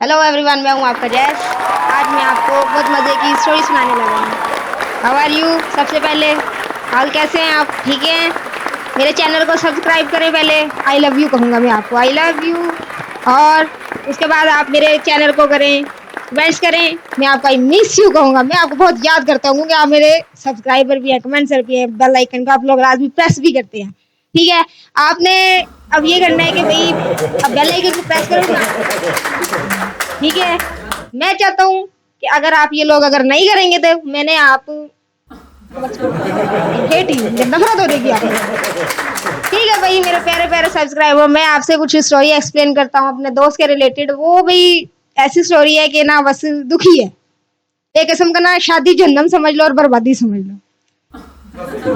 Hello everyone, मैं हूँ आपका जैस। आज मैं आपको बहुत मज़े की स्टोरी सुनाने लगा हूँ। How are you? सबसे पहले हाल कैसे हैं आप? ठीक हैं? मेरे चैनल को सब्सक्राइब करें। पहले आई लव यू कहूँगा मैं आपको, आई लव यू। और उसके बाद आप मेरे चैनल को करें, कमेंट्स करें। मैं आपको आई मिस यू कहूँगा। मैं आपको बहुत याद करता हूँ कि आप मेरे सब्सक्राइबर भी हैं, कमेंट्सर भी हैं, बेल आइकन का आप लोग आज भी प्रेस भी करते हैं। ठीक है? आपने अब ये करना है कि भाई अब बेल आइकन को प्रेस करो ना। ठीक है? मैं चाहता हूँ कि अगर आप ये लोग अगर नहीं करेंगे तो मैंने आप हेट यू, मुझे नफरत हो जाएगी आप। ठीक है भाई मेरे प्यारे प्यारे सब्सक्राइबर, मैं आपसे कुछ स्टोरी एक्सप्लेन करता हूँ अपने दोस्त के रिलेटेड। वो भी ऐसी स्टोरी है कि ना बस दुखी है। एक किस्म का ना शादी जन्नम समझ लो और बर्बादी समझ लो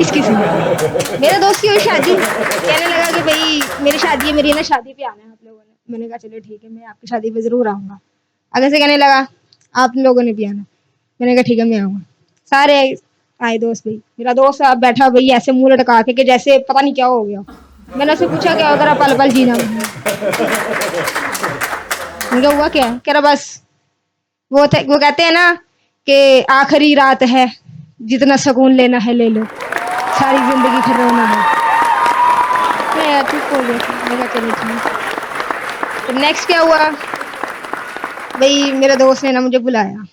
इस किस्म की। मेरे दोस्त की हुई शादी, कहने लगा कि भाई मेरी शादी है, मेरी ना शादी पे आना है आप लोगों ने। मैंने कहा चलो ठीक है, मैं आपकी शादी पे जरूर आऊंगा। आगे से कहने लगा आप लोगों ने भी आना। मैंने कहा ठीक है मैं आऊंगा। सारे आए दोस्त भाई। मेरा दोस्त अब बैठा भाई ऐसे मुंह लटका के जैसे पता नहीं क्या हो गया। मैंने उससे पूछा क्या अगर पल पल जीना मैंने कहा हुआ क्या है? कह रहा बस वो कहते हैं ना कि आखिरी रात है, जितना सुकून लेना है ले लो, सारी जिंदगी फिर रोना है। मैं यार चुप हो गया था। मैं कहा चलो ठीक। तो नेक्स्ट क्या हुआ भाई, मेरे दोस्त ने ना मुझे बुलाया।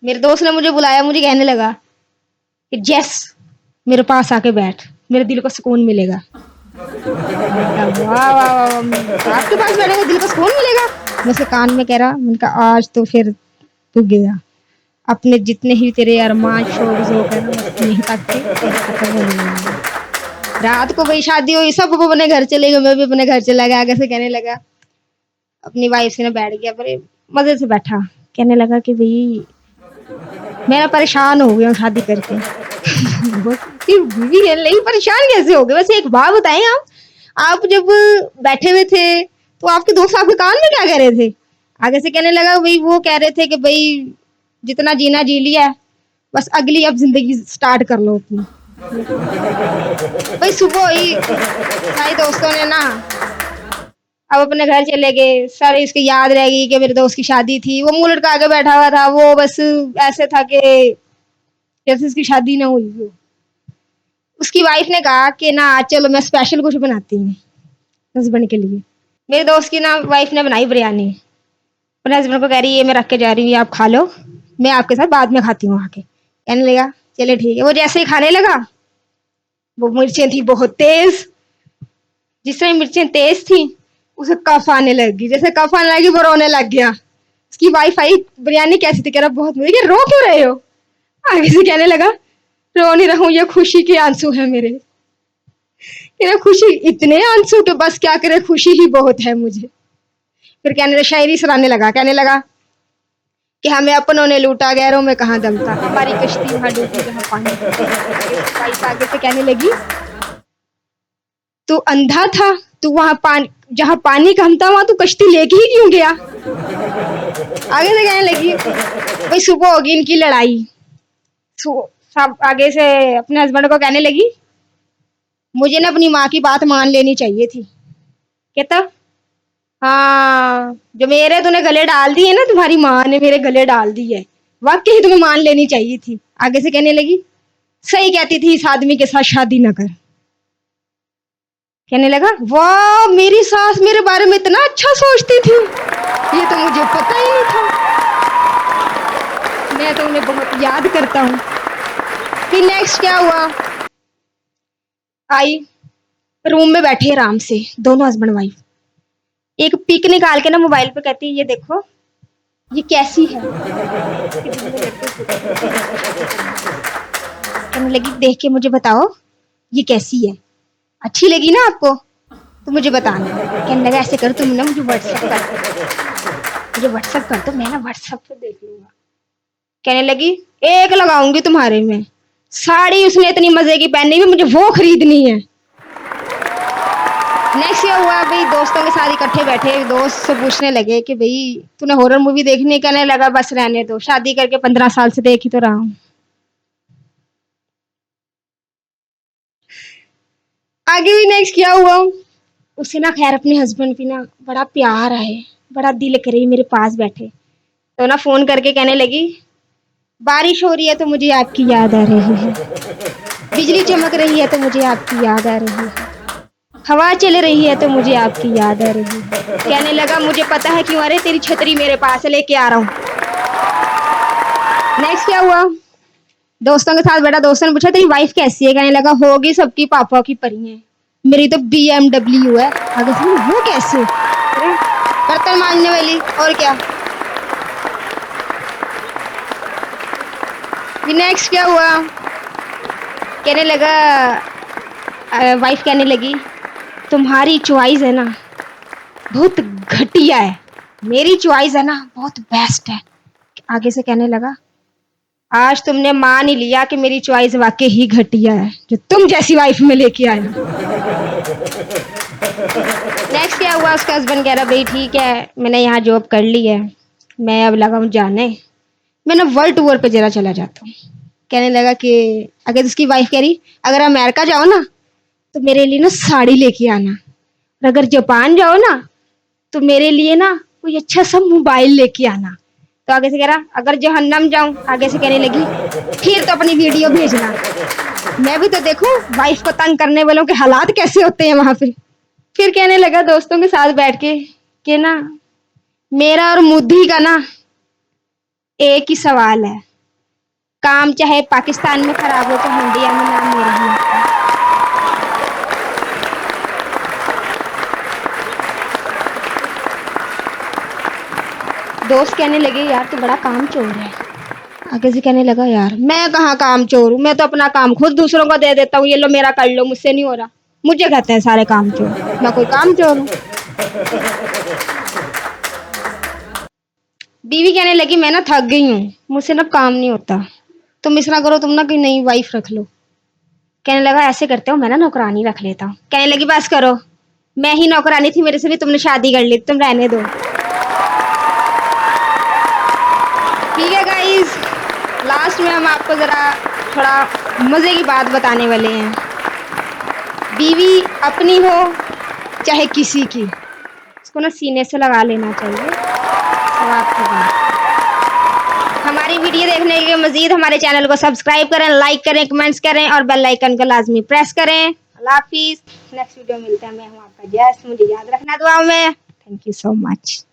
मेरे दोस्त ने मुझे बुलाया, मुझे कहने लगा कि जैस मेरे पास आके बैठ, मेरे दिल को सुकून मिलेगा। वाह वाह वाह, आपके पास बैठेंगे दिल को सुकून मिलेगा। मैं उसके कान में कह रहा, मैंने कहा आज तो फिर तू गया। अपने जितने ही तेरे अरमान शौक ज़ौक़ है ना बस यहीं तक थे, अब खत्म होने वाले हैं। रात को भाई शादी हुई, सब अपने घर चले गए, मैं भी अपने घर चला गया। आगे से कहने लगा अपनी वाइफ से ना बैठ गया, पर मजे से बैठा। कहने लगा कि भाई मैं ना परेशान हो गया हूँ शादी करके। बीवी है लेकिन परेशान कैसे हो गए? वैसे एक बात बताएं आप जब बैठे हुए थे तो आपके दोस्त आपके कान में क्या कह रहे थे? आगे से कहने लगा भाई वो कह रहे थे कि भाई जितना जीना जी लिया, बस अगली अब जिंदगी स्टार्ट कर लो अपनी। भाई सुबह ही सारे दोस्तों ने ना अब अपने घर चले गए। सारे इसकी याद रह गई कि मेरे दोस्त की शादी थी। वो मुंह लटका के बैठा हुआ था। वो बस ऐसे था कि जैसे उसकी शादी ना हुई हो। उसकी वाइफ ने कहा कि ना आज चलो मैं स्पेशल कुछ बनाती हूँ हस्बैंड के लिए। मेरे दोस्त की ना वाइफ ने बनाई बिरयानी। अपने हस्बैंड को कह रही है मैं रख के जा रही हूँ, ये आप खा लो, मैं आपके साथ बाद में खाती हूँ आके। कहने लगा चले ठीक है। वो जैसे ही खाने लगा, वो मिर्चें थी बहुत तेज। जिस तरह मिर्चें तेज थी उसे कफ आने लगी। जैसे कफ आने लगी वो रोने लग गया। उसकी वाइफ आई, बिरयानी कैसी थी? कह रहा बहुत मुझे। रो क्यों रहे हो? आगे से कहने लगा रो नहीं रहा हूँ, ये खुशी के आंसू है मेरे। कह रहा खुशी? इतने आंसू तो बस क्या करे, खुशी ही बहुत है मुझे। फिर कहने लगा, शायरी सुनाने लगा। कहने लगा कि हमें अपनों ने लूटा, गैरों में कहाँ दम था, हमारी कश्ती वहां डूबी जहाँ पानी कम था। आगे वाइफ आगे से कहने लगी तू अंधा था, तू वहां पानी जहाँ पानी कम था वहां तू कश्ती लेके ही क्यों गया? आगे से कहने लगी भाई सुबह होगी इनकी लड़ाई। सब आगे से अपने हस्बैंड को कहने लगी मुझे ना अपनी माँ की बात मान लेनी चाहिए थी। कहता हाँ, जो मेरे तूने गले डाल दिए ना, तुम्हारी माँ ने मेरे गले डाल दी है, वाकई तुम्हें मान लेनी चाहिए थी। आगे से कहने लगी सही कहती थी, इस आदमी के साथ शादी न कर। कहने लगा वाह, मेरी सास मेरे बारे में इतना अच्छा सोचती थी, ये तो मुझे पता ही नहीं था। मैं तो उन्हें बहुत याद करता हूँ। फिर नेक्स्ट क्या हुआ, आई रूम में बैठे आराम से दोनों हस्बैंड वाइफ। एक पिक निकाल के ना मोबाइल पे कहती है ये देखो ये कैसी है, इसके दिल में लड़के सोचते हैं इसकी शादी करनी है। कहने लगी देख के मुझे बताओ ये कैसी है, अच्छी लगी ना आपको तो मुझे बताना। कहने लगा ऐसे कर तुम ना मुझे व्हाट्सअप कर दो, मुझे व्हाट्सअप कर दो, मैं ना व्हाट्सअप पे देख लूंगा। कहने लगी एक लगाऊंगी तुम्हारे में, साड़ी उसने इतनी मजे की पहनी हुई मुझे वो खरीदनी है। नेक्स्ट ये हुआ भाई, दोस्तों के साथ इकट्ठे बैठे, दोस्त से पूछने लगे कि भाई तूने हॉरर मूवी देखनी? कहने लगा बस रहने दो, शादी करके 15 साल से देख ही तो रहा हूँ। आगे भी नेक्स्ट क्या हुआ, उसे ना खैर अपने हस्बैंड की ना बड़ा प्यार है, बड़ा दिल करे मेरे पास बैठे। तो ना फोन करके कहने लगी, बारिश हो रही है तो मुझे आपकी याद आ रही है, बिजली चमक रही है तो मुझे आपकी याद आ रही है, हवा चल रही है तो मुझे आपकी याद आ रही है। कहने लगा, मुझे पता है क्यों, अरे तेरी छतरी मेरे पास है, लेके आ रहा हूँ। नेक्स्ट क्या हुआ, दोस्तों के साथ बैठा, दोस्तों ने पूछा तेरी वाइफ कैसी है? कहने लगा, होगी सबकी पापा की परी है, मेरी तो BMW है। आगे से वो कैसे? अरे बर्तन मांजने वाली, और क्या। नेक्स्ट क्या हुआ, कहने लगा, वाइफ कहने लगी, तुम्हारी चॉइस है ना बहुत घटिया है, मेरी चॉइस है ना बहुत बेस्ट है। आगे से कहने लगा, आज तुमने मान ही लिया कि मेरी चॉइस वाकई ही घटिया है जो तुम जैसी वाइफ में लेके आए। नेक्स्ट क्या हुआ, उसका हस्बैंड कह रहा, भाई ठीक है, मैंने यहाँ जॉब कर ली है, मैं अब लगा हूँ जाने, मैं ना वर्ल्ड टूर पे जरा चला जाता हूँ। कहने लगा कि अगर उसकी वाइफ कह रही, अगर अमेरिका जाओ ना तो मेरे लिए ना साड़ी लेके आना, और अगर जापान जाओ ना तो मेरे लिए ना कोई अच्छा सा मोबाइल लेके आना। तो आगे से कह रहा, अगर जहन्नम जाऊं, आगे से कहने लगी, फिर तो अपनी वीडियो भेजना, मैं भी तो देखूं वाइफ को तंग करने वालों के हालात कैसे होते हैं वहां पे। फिर कहने लगा दोस्तों के साथ बैठ के कि ना मेरा और मोदी का ना एक ही सवाल है, काम चाहे पाकिस्तान में खराब हो चाहे इंडिया में, नाम मेरा ही आता है। दोस्त कहने लगे, यार तू बड़ा काम चोर है। आगे से कहने लगा, यार मैं कहाँ काम चोर हूँ, मैं तो अपना काम खुद दूसरों को दे देता हूँ, ये लो मेरा कर लो, मुझसे नहीं हो रहा, मुझे कहते हैं सारे काम चोर, मैं कोई काम चोर हूँ। बीवी कहने लगी, मैं ना थक गई हूँ, मुझसे ना काम नहीं होता, तुम इस तरह करो, तुम ना कोई नई वाइफ रख लो। कहने लगा, ऐसे करते हो, मैं ना नौकरानी रख लेता हूँ। कहने लगी, बस करो, मैं ही नौकरानी थी, मेरे से भी तुमने शादी कर ली, तुम रहने दो। ठीक है गाइस, लास्ट में हम आपको जरा थोड़ा मजे की बात बताने वाले हैं। बीवी अपनी हो चाहे किसी की, इसको ना सीने से लगा लेना चाहिए, सवाब की बात। हमारी वीडियो देखने के लिए मजीद हमारे चैनल को सब्सक्राइब करें, लाइक करें, कमेंट्स करें और बेल आइकन को लाजमी प्रेस करें। अल्लाह हाफिज, नेक्स्ट वीडियो मिलते हैं। मैं हूँ आपका जैस, मुझे याद रखना दुआओं में। Thank you so much.